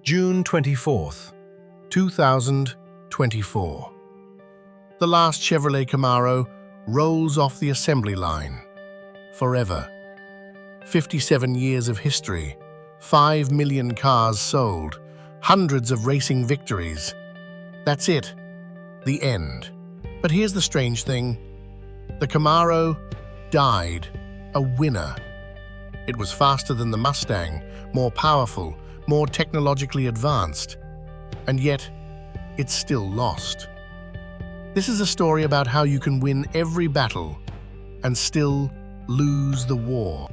June 24th, 2024. The last Chevrolet Camaro rolls off the assembly line. Forever. 57 years of history, 5 million cars sold, hundreds of racing victories. That's it. The end. But here's the strange thing. The Camaro died a winner. It was faster than the Mustang, more powerful, more technologically advanced, and yet it's still lost. This is a story about how you can win every battle and still lose the war.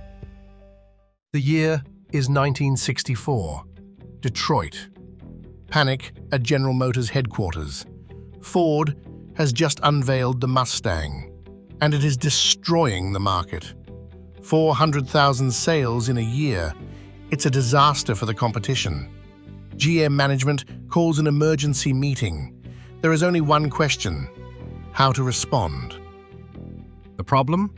The year is 1964, Detroit. Panic at General Motors headquarters. Ford has just unveiled the Mustang, and it is destroying the market. 400,000 sales in a year. It's a disaster for the competition. GM management calls an emergency meeting. There is only one question: how to respond. The problem?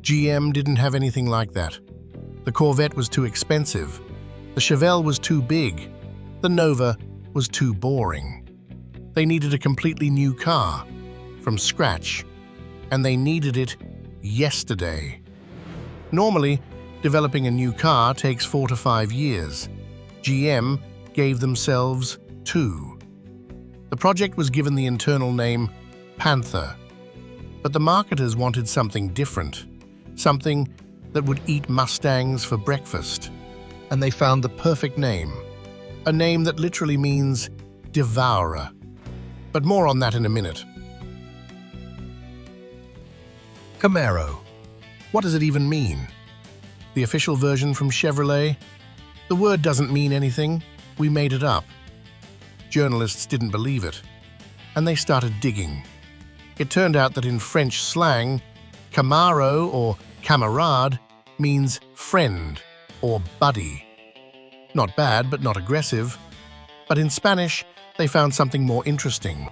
GM didn't have anything like that. The Corvette was too expensive. The Chevelle was too big. The Nova was too boring. They needed a completely new car, from scratch, and they needed it yesterday. Normally, developing a new car takes 4 to 5 years. GM gave themselves 2. The project was given the internal name Panther, but the marketers wanted something different, something that would eat Mustangs for breakfast. And they found the perfect name, a name that literally means devourer. But more on that in a minute. Camaro. What does it even mean? The official version from Chevrolet? The word doesn't mean anything. We made it up. Journalists didn't believe it, and they started digging. It turned out that in French slang, Camaro or camarade means friend or buddy. Not bad, but not aggressive. But in Spanish, they found something more interesting.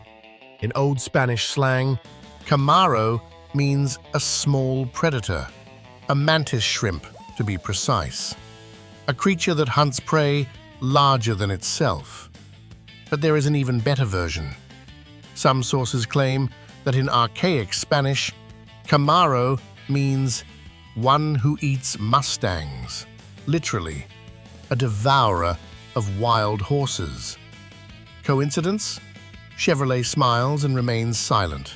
In Old Spanish slang, Camaro means a small predator, a mantis shrimp, to be precise. A creature that hunts prey larger than itself. But there is an even better version. Some sources claim that in archaic Spanish, Camaro means one who eats Mustangs, literally, a devourer of wild horses. Coincidence? Chevrolet smiles and remains silent.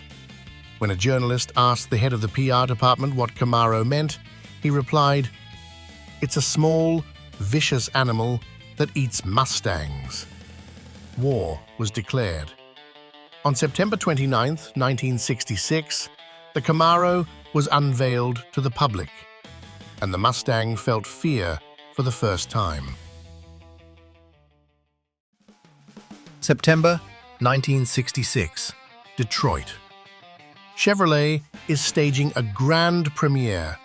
When a journalist asked the head of the PR department what Camaro meant, he replied, "It's a small, vicious animal that eats Mustangs." War was declared. On September 29, 1966, the Camaro was unveiled to the public, and the Mustang felt fear for the first time. September 1966, Detroit. Chevrolet is staging a grand premiere.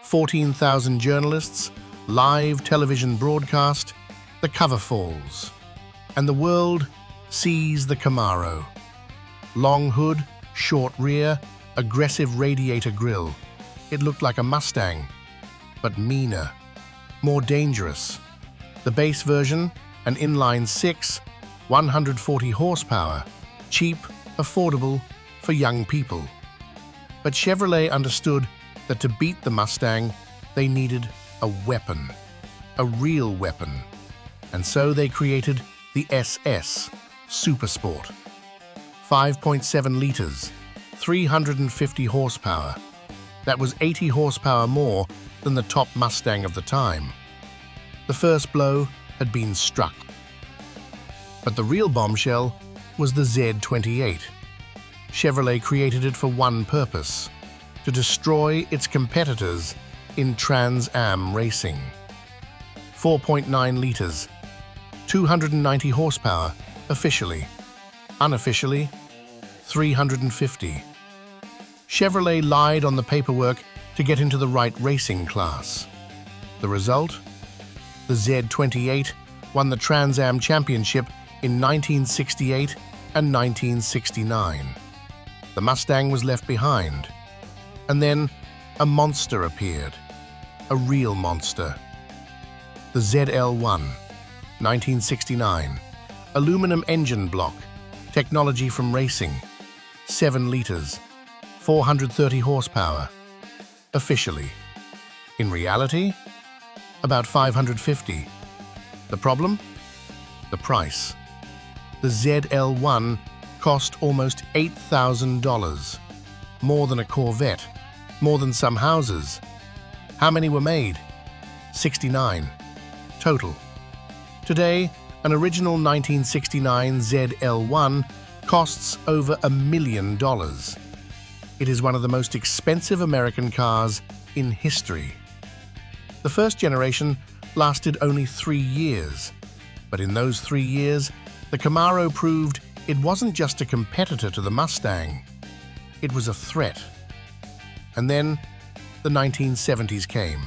14,000 journalists, live television broadcast, the cover falls, and the world sees the Camaro. Long hood, short rear, aggressive radiator grille. It looked like a Mustang, but meaner, more dangerous. The base version, an inline-6, 140 horsepower, cheap, affordable, for young people. But Chevrolet understood that to beat the Mustang, they needed a weapon, a real weapon. And so they created the SS, Supersport. 5.7 liters, 350 horsepower. That was 80 horsepower more than the top Mustang of the time. The first blow had been struck. But the real bombshell was the Z28. Chevrolet created it for one purpose: to destroy its competitors in Trans Am racing. 4.9 liters, 290 horsepower, officially. Unofficially, 350. Chevrolet lied on the paperwork to get into the right racing class. The result? The Z28 won the Trans Am Championship in 1968 and 1969. The Mustang was left behind. And then a monster appeared. A real monster. The ZL1. 1969. Aluminum engine block, technology from racing, 7 liters, 430 horsepower. Officially. In reality, about 550. The problem? The price. The ZL1 cost almost $8,000. More than a Corvette, more than some houses. How many were made? 69. Total. Today, an original 1969 ZL1 costs over $1 million. It is one of the most expensive American cars in history. The first generation lasted only 3 years, but in those 3 years, the Camaro proved it wasn't just a competitor to the Mustang, it was a threat. And then the 1970s came,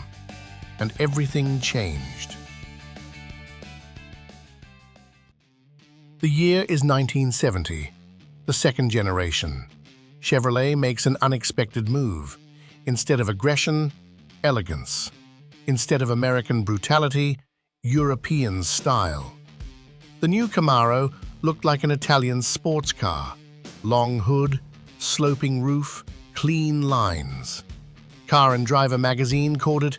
and everything changed. The year is 1970, the second generation. Chevrolet makes an unexpected move. Instead of aggression, elegance. Instead of American brutality, European style. The new Camaro looked like an Italian sports car. Long hood, sloping roof, clean lines. Car and Driver magazine called it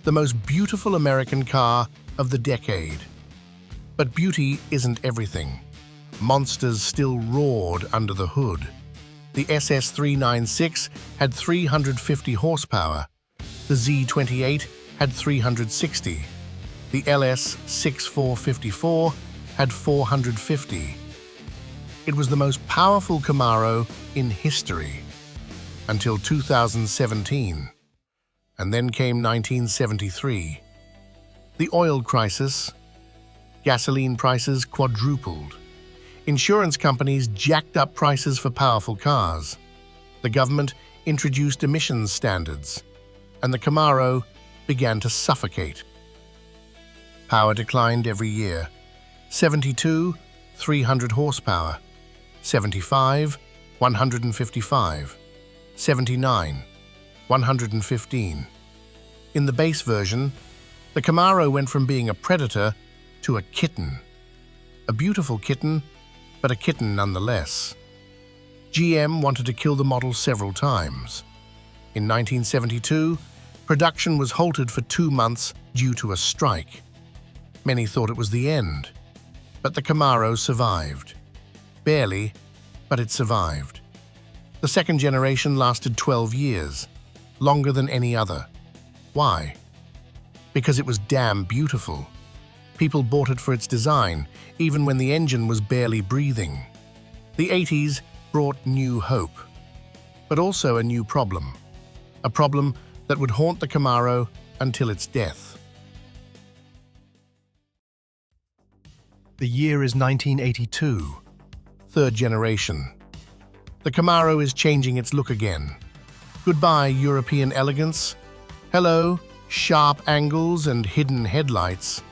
the most beautiful American car of the decade. But beauty isn't everything. Monsters still roared under the hood. The SS396 had 350 horsepower. The Z28 had 360. The LS6454 had 450. It was the most powerful Camaro in history until 2017. And then came 1973. The oil crisis. Gasoline prices quadrupled. Insurance companies jacked up prices for powerful cars. The government introduced emissions standards, and the Camaro began to suffocate. Power declined every year. 72, 300 horsepower. 75, 155. 79, 115. In the base version, the Camaro went from being a predator to a kitten. A beautiful kitten, but a kitten nonetheless. GM wanted to kill the model several times. In 1972, production was halted for 2 months due to a strike. Many thought it was the end, but the Camaro survived. Barely, but it survived. The second generation lasted 12 years, longer than any other. Why? Because it was damn beautiful. People bought it for its design, even when the engine was barely breathing. The 80s brought new hope, but also a new problem. A problem that would haunt the Camaro until its death. The year is 1982. Third generation. The Camaro is changing its look again. Goodbye, European elegance. Hello, sharp angles and hidden headlights.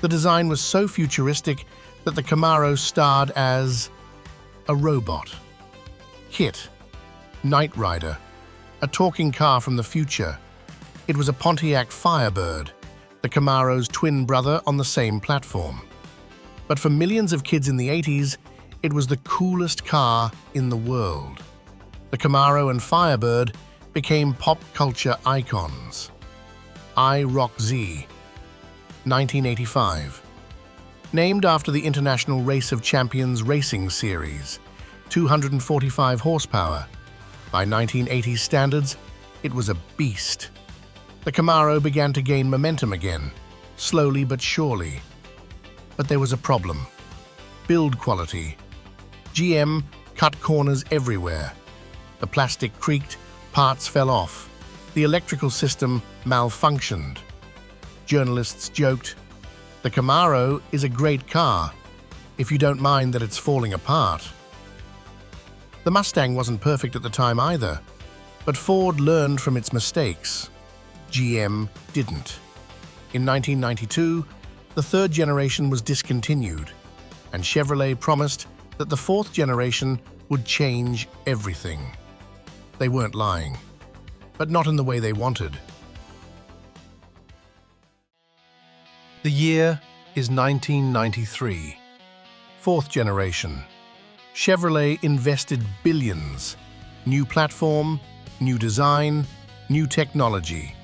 The design was so futuristic that the Camaro starred as a robot. KITT, Knight Rider, a talking car from the future. It was a Pontiac Firebird, the Camaro's twin brother on the same platform. But for millions of kids in the 80s, it was the coolest car in the world. The Camaro and Firebird became pop culture icons. I Rock Z, 1985. Named after the International Race of Champions racing series, 245 horsepower. By 1980s standards, it was a beast. The Camaro began to gain momentum again, slowly but surely. But there was a problem. Build quality. GM cut corners everywhere. The plastic creaked, parts fell off. The electrical system malfunctioned. Journalists joked, "The Camaro is a great car, if you don't mind that it's falling apart." The Mustang wasn't perfect at the time either, but Ford learned from its mistakes. GM didn't. In 1992, the third generation was discontinued, and Chevrolet promised that the fourth generation would change everything. They weren't lying, but not in the way they wanted. The year, is 1993. Fourth generation. Chevrolet invested billions. New platform, new design, new technology.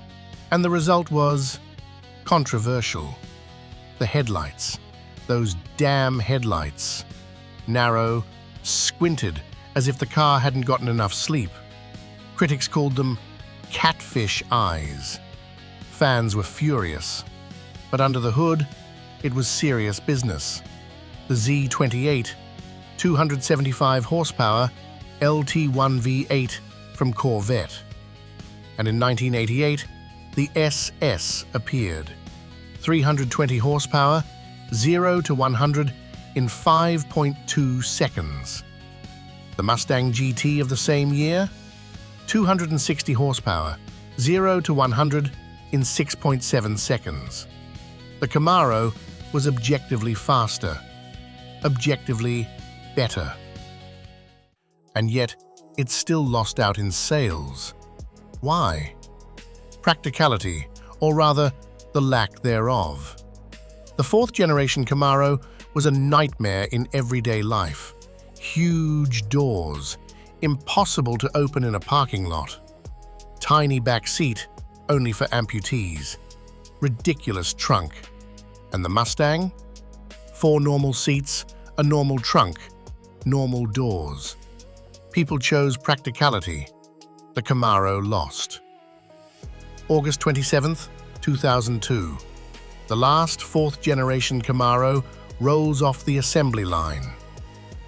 And the result was controversial. The headlights. Those damn headlights. Narrow, squinted, as if the car hadn't gotten enough sleep. Critics called them catfish eyes. Fans were furious. But under the hood, it was serious business. The Z28, 275 horsepower, LT1 V8 from Corvette. And in 1988, the SS appeared. 320 horsepower, 0 to 100 in 5.2 seconds. The Mustang GT of the same year, 260 horsepower, 0 to 100 in 6.7 seconds. The Camaro was objectively faster, objectively better. And yet, it still lost out in sales. Why? Practicality, or rather, the lack thereof. The fourth generation Camaro was a nightmare in everyday life. Huge doors, impossible to open in a parking lot. Tiny back seat, only for amputees. Ridiculous trunk. And the Mustang? 4 normal seats, a normal trunk, normal doors. People chose practicality. The Camaro lost. August 27th, 2002. The last fourth-generation Camaro rolls off the assembly line.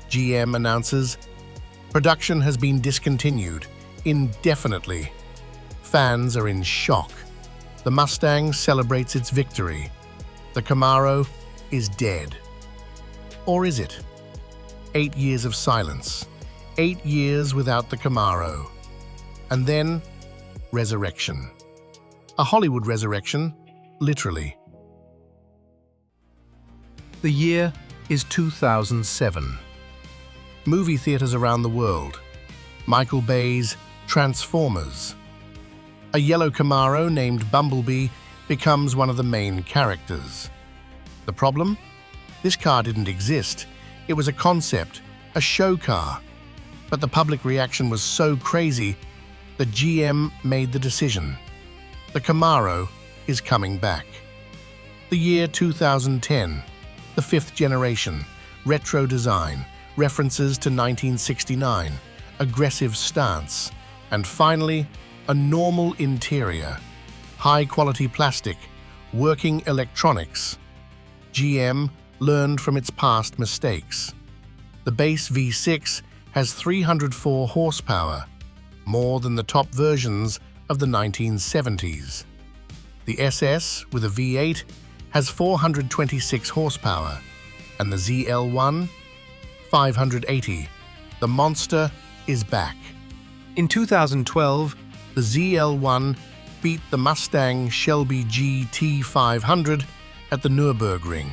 GM announces, production has been discontinued indefinitely. Fans are in shock. The Mustang celebrates its victory. The Camaro is dead. Or is it? 8 years of silence. 8 years without the Camaro. And then, resurrection. A Hollywood resurrection, literally. The year is 2007. Movie theaters around the world. Michael Bay's Transformers. A yellow Camaro named Bumblebee becomes one of the main characters. The problem? This car didn't exist. It was a concept, a show car. But the public reaction was so crazy that GM made the decision. The Camaro is coming back. The year 2010, the fifth generation, retro design, references to 1969, aggressive stance, and finally, a normal interior, high-quality plastic, working electronics. GM learned from its past mistakes. The base V6 has 304 horsepower, more than the top versions of the 1970s. The SS, with a V8, has 426 horsepower, and the ZL1, 580. The monster is back. In 2012, the ZL1 beat the Mustang Shelby GT500 at the Nürburgring.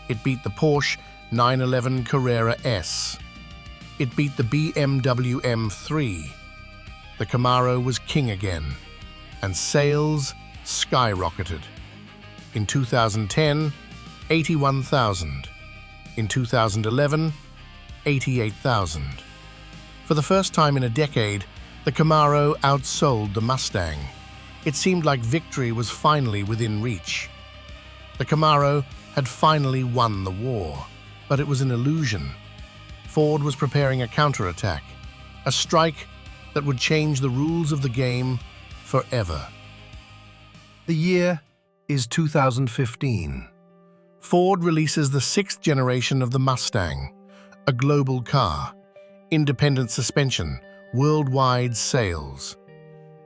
It beat the Porsche 911 Carrera S. It beat the BMW M3. The Camaro was king again, and sales skyrocketed. In 2010, 81,000. In 2011, 88,000. For the first time in a decade, the Camaro outsold the Mustang. It seemed like victory was finally within reach. The Camaro had finally won the war, but it was an illusion. Ford was preparing a counterattack, a strike that would change the rules of the game forever. The year is 2015. Ford releases the sixth generation of the Mustang, a global car, independent suspension, worldwide sales.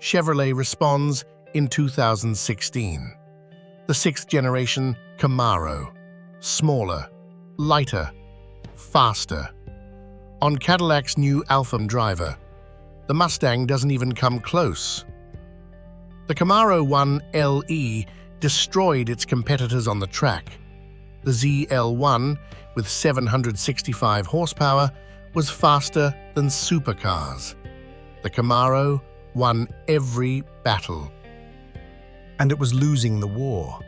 Chevrolet responds in 2016. The sixth generation Camaro, smaller, lighter, faster. On Cadillac's new Alpha driver, the Mustang doesn't even come close. The Camaro 1 LE destroyed its competitors on the track. The ZL1, with 765 horsepower, was faster than supercars. The Camaro won every battle. And it was losing the war.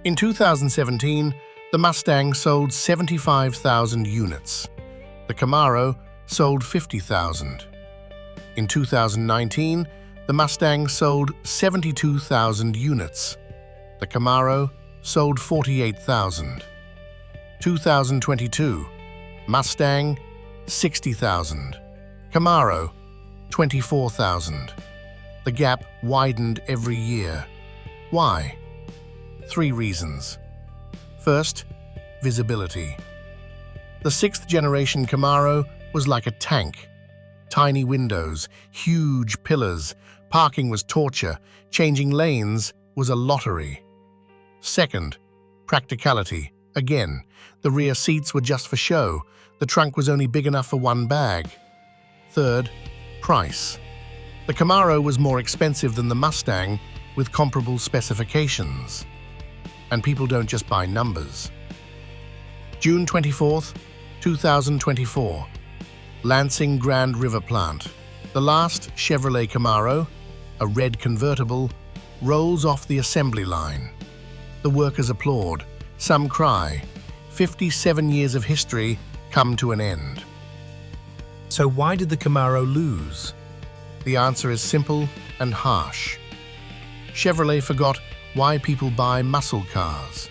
In 2017, the Mustang sold 75,000 units. The Camaro sold 50,000. In 2019, the Mustang sold 72,000 units. The Camaro sold 48,000. 2022, Mustang, 60,000. Camaro, 24,000. The gap widened every year. Why? 3 reasons. First, visibility. The 6th generation Camaro was like a tank. Tiny windows, huge pillars, parking was torture, changing lanes was a lottery. Second, practicality. Again, the rear seats were just for show. The trunk was only big enough for one bag. Third, price. The Camaro was more expensive than the Mustang with comparable specifications. And people don't just buy numbers. June 24th, 2024. Lansing Grand River plant. The last Chevrolet Camaro, a red convertible, rolls off the assembly line. The workers applaud. Some cry. 57 years of history come to an end. So why did the Camaro lose? The answer is simple and harsh. Chevrolet forgot why people buy muscle cars.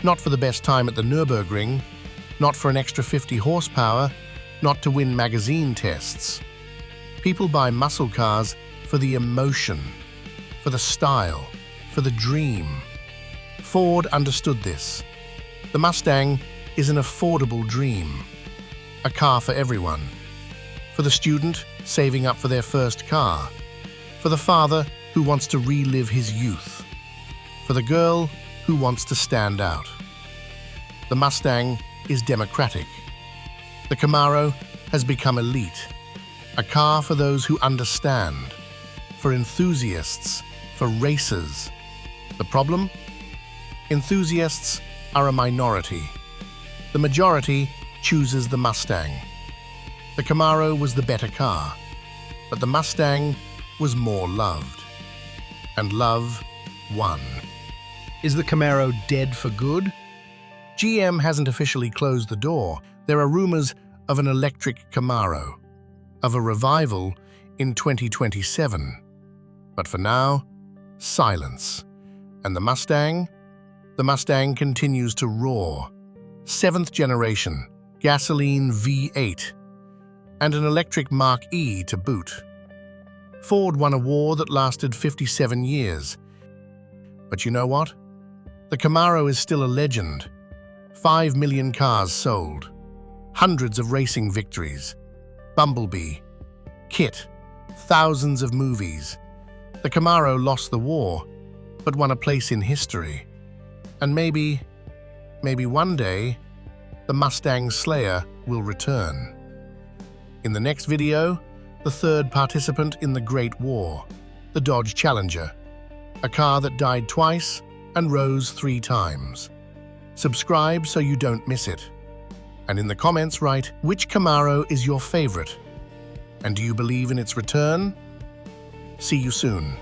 Not for the best time at the Nürburgring, not for an extra 50 horsepower, not to win magazine tests. People buy muscle cars for the emotion, for the style, for the dream. Ford understood this. The Mustang is an affordable dream, a car for everyone. For the student saving up for their first car, for the father who wants to relive his youth, for the girl who wants to stand out. The Mustang is democratic. The Camaro has become elite, a car for those who understand, for enthusiasts, for racers. The problem? Enthusiasts are a minority. The majority chooses the Mustang. The Camaro was the better car, but the Mustang was more loved. And love won. Is the Camaro dead for good? GM hasn't officially closed the door. There are rumors of an electric Camaro, of a revival in 2027. But for now, silence. And the Mustang? The Mustang continues to roar. 7th generation, gasoline V8, and an electric Mark E to boot. Ford won a war that lasted 57 years. But you know what? The Camaro is still a legend. 5 million cars sold. Hundreds of racing victories. Bumblebee. Kit. Thousands of movies. The Camaro lost the war, but won a place in history. And maybe one day, the Mustang Slayer will return. In the next video, the 3rd participant in the Great War, the Dodge Challenger, a car that died twice and rose 3 times. Subscribe so you don't miss it. And in the comments write, which Camaro is your favorite? And do you believe in its return? See you soon.